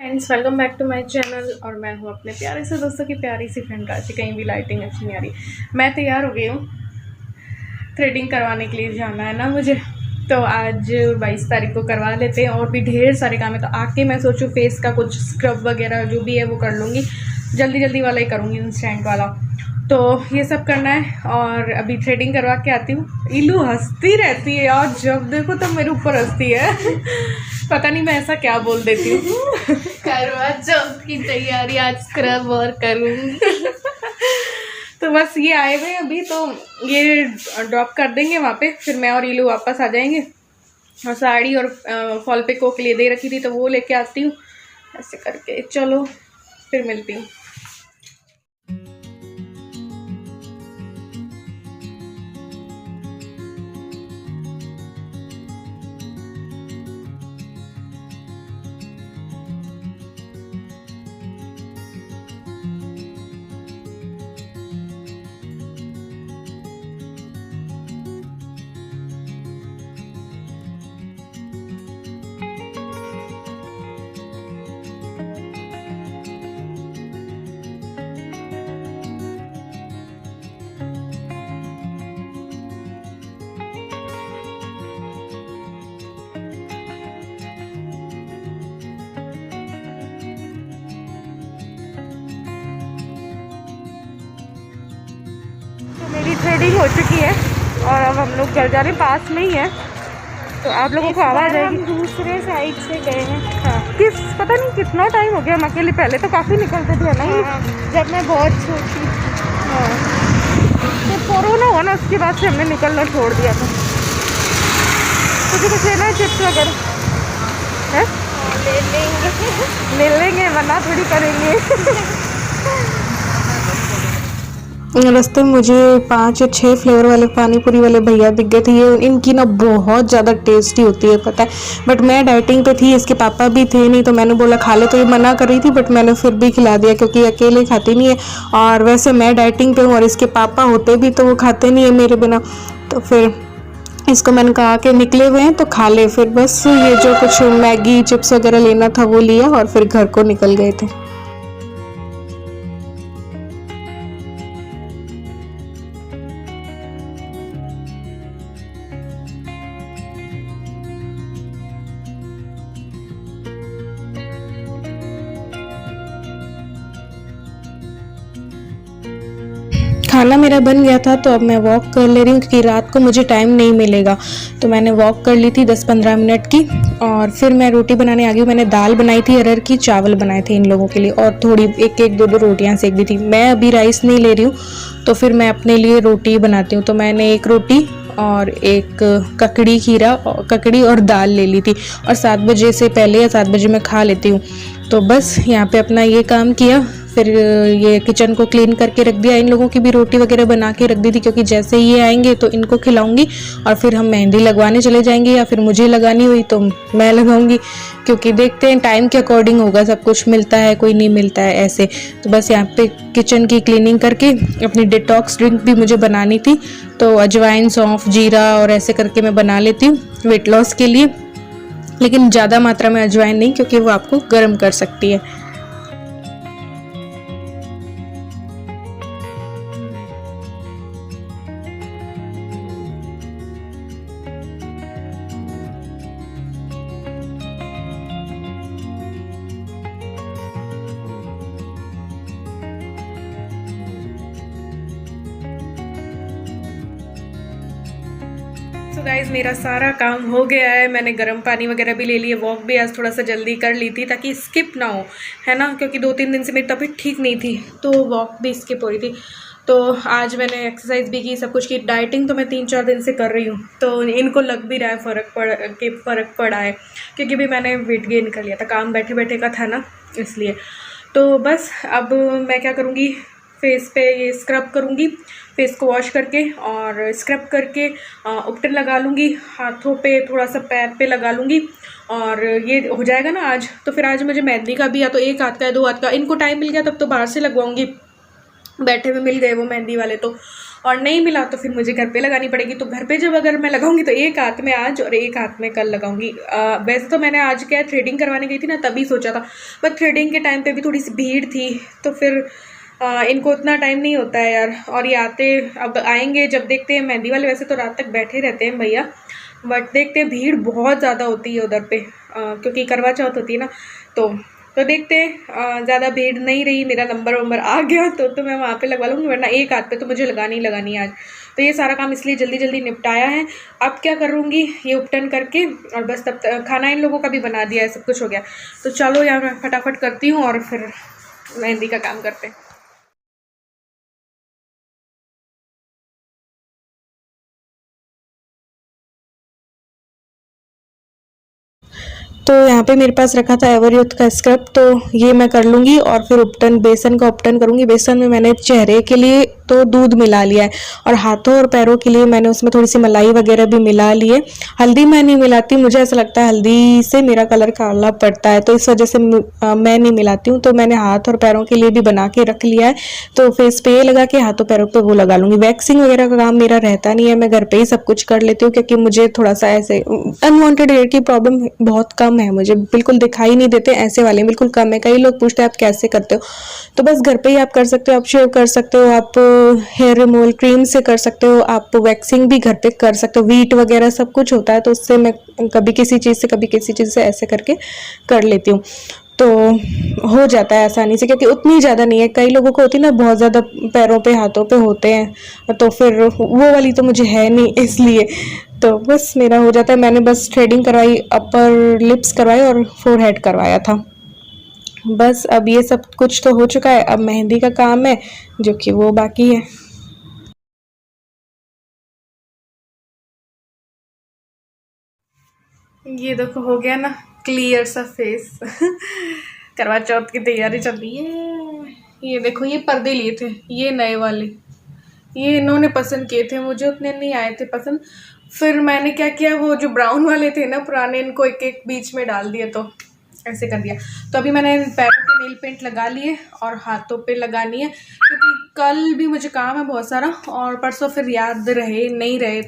Friends, welcome back to my channel. और मैं हूँ अपने प्यारे से दोस्तों की प्यारी सी फ्रेंड राशि। कहीं भी लाइटिंग अच्छी नहीं आ रही। मैं तैयार हो गई हूँ, थ्रेडिंग करवाने के लिए जाना है ना मुझे। तो आज 22 तारीख को करवा लेते हैं, और भी ढेर सारे काम है। तो आके मैं सोचूँ फेस का कुछ स्क्रब वगैरह जो भी है वो कर लूँगी, जल्दी जल्दी वाला ही करूँगी, इंस्टेंट वाला। तो ये सब करना है और अभी थ्रेडिंग करवा के आती हूँ। इलू हंसती रहती है यार, जब देखो तब मेरे ऊपर हंसती है। पता नहीं मैं ऐसा क्या बोल देती हूँ। करवा चौथ की तैयारी आज स्क्रब और करूँगी। तो बस ये आए हुए अभी, तो ये ड्रॉप कर देंगे वहाँ पे, फिर मैं और इलू वापस आ जाएंगे। और साड़ी और फॉल पिको के लिए दे रखी थी तो वो लेके आती हूँ। ऐसे करके चलो फिर मिलती हूँ। मेरी थ्रेडिंग हो चुकी है और अब हम लोग घर जा रहे हैं, पास में ही है। तो आप लोगों को आवाज़ आएगी। दूसरे साइड से गए हैं। हाँ, पता नहीं कितना टाइम हो गया हम अकेले। पहले तो काफ़ी निकलते थे ना। हाँ, जब मैं बहुत छोटी। हाँ, तो कोरोना हुआ ना, उसके बाद से हमने निकलना छोड़ दिया था। तुझे कुछ लेना है, चिप्स वगैरह है? ले लेंगे, वरना थोड़ी करेंगे। रास्ते में मुझे 5 या 6 फ्लेवर वाले पानी पूरी वाले भैया दिख गए थे। ये इनकी ना बहुत ज़्यादा टेस्टी होती है, पता है। बट मैं डाइटिंग पे थी, इसके पापा भी थे नहीं, तो मैंने बोला खा ले। तो ये मना कर रही थी, बट मैंने फिर भी खिला दिया क्योंकि अकेले खाती नहीं है। और वैसे मैं डाइटिंग पे हूँ और इसके पापा होते भी तो वो खाते नहीं है मेरे बिना। तो फिर इसको मैंने कहा कि निकले हुए हैं तो खा ले। फिर बस ये जो कुछ मैगी चिप्स वगैरह लेना था वो लिया और फिर घर को निकल गए थे। खाना मेरा बन गया था, तो अब मैं वॉक कर ले रही हूँ क्योंकि रात को मुझे टाइम नहीं मिलेगा। तो मैंने वॉक कर ली थी 10-15 मिनट की, और फिर मैं रोटी बनाने आ गई। मैंने दाल बनाई थी अरहर की, चावल बनाए थे इन लोगों के लिए, और थोड़ी एक दो रोटियां सेक दी थी। मैं अभी राइस नहीं ले रही हूँ, तो फिर मैं अपने लिए रोटी बनाती हूँ। तो मैंने एक रोटी और एक ककड़ी और दाल ले ली थी, और 7 बजे से पहले या 7 बजे मैं खा लेती हूँ। तो बस यहाँ पे अपना ये काम किया, फिर ये किचन को क्लीन करके रख दिया। इन लोगों की भी रोटी वगैरह बना के रख दी थी, क्योंकि जैसे ये आएंगे तो इनको खिलाऊंगी और फिर हम मेहंदी लगवाने चले जाएंगे, या फिर मुझे लगानी हुई तो मैं लगाऊंगी, क्योंकि देखते हैं टाइम के अकॉर्डिंग होगा। सब कुछ मिलता है, कोई नहीं मिलता है ऐसे। तो बस यहाँ पे किचन की क्लीनिंग करके अपनी डिटॉक्स ड्रिंक भी मुझे बनानी थी। तो अजवाइन, सौंफ, जीरा और ऐसे करके मैं बना लेती हूँ वेट लॉस के लिए, लेकिन ज़्यादा मात्रा में अजवाइन नहीं, क्योंकि वो आपको गर्म कर सकती है। तो गाइज़ मेरा सारा काम हो गया है। मैंने गर्म पानी वगैरह भी ले लिए। वॉक भी आज थोड़ा सा जल्दी कर ली थी ताकि स्किप ना हो, है ना, क्योंकि 2-3 दिन से मेरी तबीयत ठीक नहीं थी, तो वॉक भी स्किप हो रही थी। तो आज मैंने एक्सरसाइज भी की, सब कुछ की। डाइटिंग तो मैं 3-4 दिन से कर रही हूँ, तो इनको लग भी रहा है फ़र्क पड़ा है, क्योंकि भी मैंने वेट गेन कर लिया था। काम बैठे बैठे का था ना, इसलिए। तो बस अब मैं क्या करूँगी, फेस पे ये स्क्रब करूँगी, फेस को वॉश करके और स्क्रब करके उपटन लगा लूँगी, हाथों पे थोड़ा सा पैर पे लगा लूँगी, और ये हो जाएगा ना आज। तो फिर आज मुझे मेहंदी का भी, या तो 1 हाथ का या 2 हाथ का, इनको टाइम मिल गया तब तो बाहर से लगवाऊँगी, बैठे में मिल गए वो मेहंदी वाले। तो और नहीं मिला तो फिर मुझे घर पे लगानी पड़ेगी। तो घर पे जब अगर मैं लगाऊंगी तो एक हाथ में आज और एक हाथ में कल लगाऊंगी। वैसे तो मैंने आज क्या थ्रेडिंग करवाने गई थी ना, तभी सोचा था, बट थ्रेडिंग के टाइम पे भी थोड़ी सी भीड़ थी, तो फिर इनको उतना टाइम नहीं होता है यार। और ये आते अब आएंगे जब देखते हैं मेहंदी वाले, वैसे तो रात तक बैठे रहते हैं भैया, बट देखते हैं भीड़ बहुत ज़्यादा होती है उधर पे, क्योंकि करवा चौथ होती है ना। तो देखते हैं, ज़्यादा भीड़ नहीं रही, मेरा नंबर आ गया तो मैं वहाँ पे लगवा लूँगी, वरना एक हाथ पे तो मुझे लगानी ही लगानी है आज। तो ये सारा काम इसलिए जल्दी जल्दी निपटाया है। अब क्या करूँगी, ये उपटन करके और बस तब खाना इन लोगों का भी बना दिया है, सब कुछ हो गया। तो चलो यार मैं फटाफट करती हूँ और फिर मेहंदी का काम करते हैं। तो यहाँ पे मेरे पास रखा था एवरयूथ का स्क्रब, तो ये मैं कर लूँगी और फिर उपटन, बेसन का उपटन करूँगी। बेसन में मैंने चेहरे के लिए तो दूध मिला लिया है और हाथों और पैरों के लिए मैंने उसमें थोड़ी सी मलाई वगैरह भी मिला लिए। हल्दी मैं नहीं मिलाती, मुझे ऐसा लगता है हल्दी से मेरा कलर काला पड़ता है, तो इस वजह से मैं नहीं मिलाती हूँ। तो मैंने हाथ और पैरों के लिए भी बना के रख लिया है, तो फेस पे ये लगा के हाथों पैरों पे वो लगा लूँगी। वैक्सिंग वगैरह का काम मेरा रहता नहीं है, मैं घर पे ही सब कुछ कर लेती हूँ, क्योंकि मुझे थोड़ा सा ऐसे अनवांटेड हेयर की प्रॉब्लम बहुत कम है, मुझे बिल्कुल दिखाई नहीं देते ऐसे वाले, बिल्कुल कम है। कई लोग पूछते हैं आप कैसे करते हो, तो बस घर पे ही आप कर सकते हो। आप शेव कर सकते हो, आप हेयर रिमूवल क्रीम से कर सकते हो, आप वैक्सिंग भी घर पे कर सकते हो, वीट वगैरह सब कुछ होता है, तो उससे मैं कभी किसी चीज़ से कभी किसी चीज़ से ऐसे करके कर लेती हूँ, तो हो जाता है आसानी से, क्योंकि उतनी ज़्यादा नहीं है। कई लोगों को होती है ना बहुत ज़्यादा पैरों पे हाथों पे होते हैं, तो फिर वो वाली तो मुझे है नहीं, इसलिए तो बस मेरा हो जाता है। मैंने बस थ्रेडिंग करवाई, अपर लिप्स करवाई और फोरहेड करवाया था, बस अब ये सब कुछ तो हो चुका है। अब मेहंदी का काम है जो कि वो बाकी है। ये देखो हो गया ना क्लियर सा फेस। करवा चौथ की तैयारी चल रही है। ये देखो ये पर्दे लिए थे, ये नए वाले, ये इन्होंने पसंद किए थे, मुझे उतने नहीं आए थे पसंद। फिर मैंने क्या किया, वो जो ब्राउन वाले थे ना पुराने, इनको एक एक बीच में डाल दिया, तो ऐसे कर दिया। तो अभी मैंने पैरों पे नेल पेंट लगा लिए और हाथों पे लगानी है, क्योंकि कल भी मुझे काम है बहुत सारा, और परसों फिर याद रहे नहीं रहे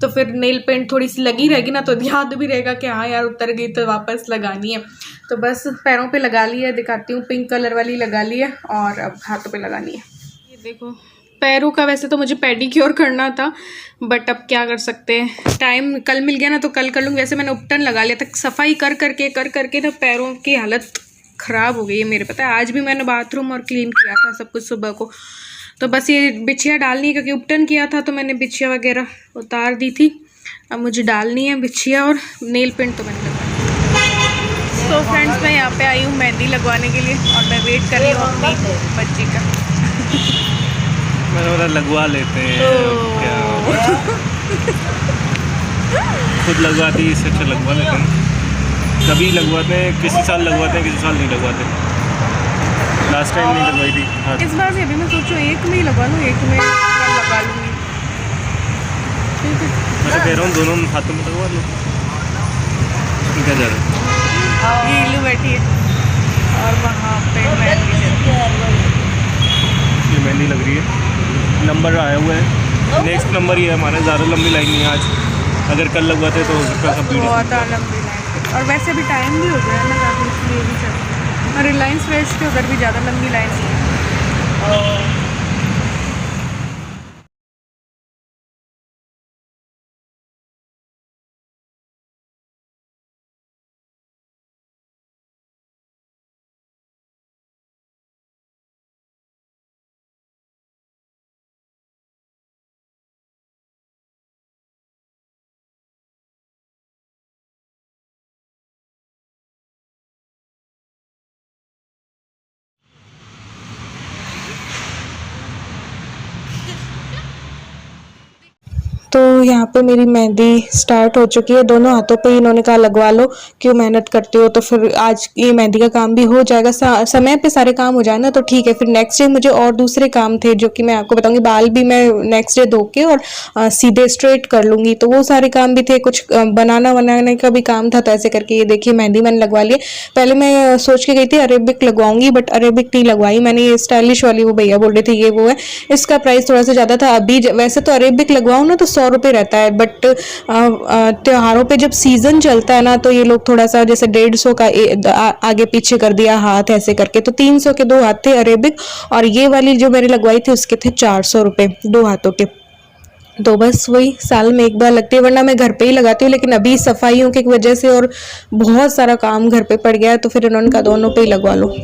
तो फिर नेल पेंट थोड़ी सी लगी रहेगी ना, तो याद भी रहेगा कि हाँ यार उतर गई तो वापस लगानी है। तो बस पैरों पे लगा लिया, दिखाती हूँ, पिंक कलर वाली लगा ली है और अब हाथों पे लगानी है। ये देखो पैरों का वैसे तो मुझे पेडिक्योर करना था, बट अब क्या कर सकते हैं, टाइम कल मिल गया ना तो कल कर लूँगी। वैसे मैंने उपटन लगा लिया था, सफाई कर करके ना पैरों की हालत ख़राब हो गई है मेरे। पता है आज भी मैंने बाथरूम और क्लीन किया था सब कुछ सुबह को। तो बस ये बिछिया डालनी है, क्योंकि उपटन किया था तो मैंने बिछिया वगैरह उतार दी थी, अब मुझे डालनी है बिछिया, और नेल पेंट तो मैंने लगा। तो फ्रेंड्स मैं यहाँ पे आई हूँ मेहंदी लगवाने के लिए, और मैं वेट कर रही हूँ अपनी बच्ची का। मैंने बोला लगवा लेते हैं, क्या खुद लगवाती इससे अच्छा लगवा लेते हैं। कभी लगवाते हैं, किसी साल लगवाते हैं, किसी साल नहीं लगवाते। लास्ट टाइम नहीं लगवाई थी। हाँ इस बार भी अभी मैं सोचूं एक में ही लगवा लूँ, एक में लगा लूँगी। मैं तो कह रहा हूँ दोनों हाथों में लगवा लो, क्या जा रहा है। ये इल्लू बैठी है और वहाँ पे ये मेहंदी लग रही है, नंबर आया हुआ है, नेक्स्ट नंबर ही है हमारा। ज़्यादा लंबी लाइन नहीं है आज, अगर कल लगवाते तो हो सकता सब भीड़। बहुत लंबी लाइन, और वैसे भी टाइम भी हो गया है ना काफ़ी, इसलिए भी चल। और रिलायंस फ्रेश के उधर भी ज़्यादा लंबी लाइन नहीं है। तो तो यहाँ पे मेरी मेहंदी स्टार्ट हो चुकी है। दोनों हाथों पे इन्होंने कहा लगवा लो, क्यों मेहनत करते हो। तो फिर आज ये मेहंदी का काम भी हो जाएगा, समय पे सारे काम हो जाए ना तो ठीक है। फिर नेक्स्ट डे मुझे और दूसरे काम थे जो कि मैं आपको बताऊंगी। बाल भी मैं नेक्स्ट डे धो के और सीधे स्ट्रेट कर लूंगी, तो वो सारे काम भी थे। कुछ बनाने का भी काम था। तो ऐसे करके ये देखिए मेहंदी मैंने लगवा ली। पहले मैं सोच के गई थी अरेबिक लगवाऊंगी, बट अरेबिक नहीं लगवाई मैंने। ये स्टाइलिश वाली वो भैया बोल रहे थे ये वो है, इसका प्राइस थोड़ा सा ज़्यादा था। अभी वैसे तो अरेबिक लगवाऊँ ना तो 100 रुपये रहता है, बट त्योहारों पे जब सीजन चलता है ना तो ये लोग थोड़ा सा जैसे 150 का आगे पीछे कर दिया हाथ ऐसे करके। तो 300 के 2 हाथ थे अरेबिक, और ये वाली जो मैंने लगवाई थी उसके थे 400 रुपये 2 हाथों के। तो बस वही साल में एक बार लगती है, वरना मैं घर पे ही लगाती हूँ। लेकिन अभी सफाइयों की वजह से और बहुत सारा काम घर पे पड़ गया है, तो फिर इन्होंने कहा दोनों पे ही लगवा लो।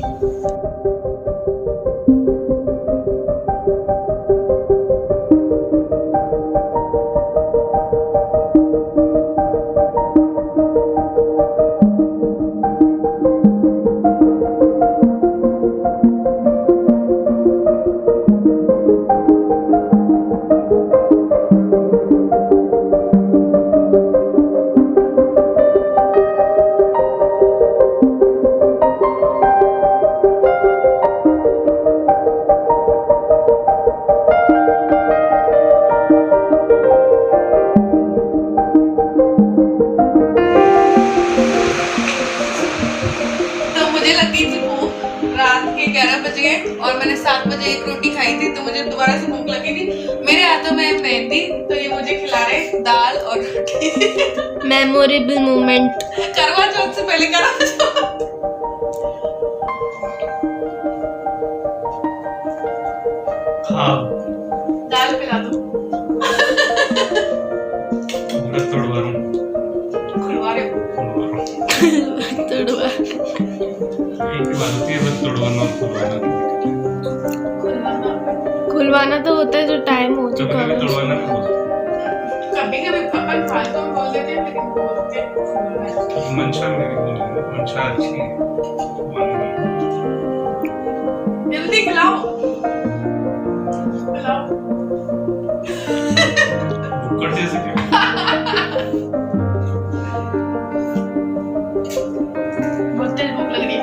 तो मुझे लग गई थी भूख, रात के 11 बज गए और मैंने 7 बजे एक रोटी खाई थी, तो मुझे दोबारा से भूख लगी थी। मेरे हाथों में मेहंदी, तो ये मुझे खिला रहे दाल और रोटी। Memorable moment. करवा चौथ से पहले करवा चौथ। हाँ दाल पिला दो। तोड़वा रहा हूँ खुलवा रहे हो? तोड़वा एक बात होती है बस तोड़वाना और खुलवाना। खुलवाना तो होता है जो टाइम हो कभी चुका कभी है। तोड़वाना भी बोलते कभी कभी अपन फालतू में बोल देते हैं, लेकिन बोलते हैं खुलवाना। हैं। मंशा मेरी बोली मंशा अच्छी है। जल्दी खिलाओ खिलाओ। भुक्कड़ जैसे क्यों? बहुत तेज भूख लग रही है।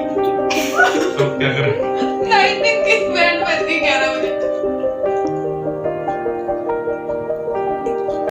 तो क्या करें? लाइट नहीं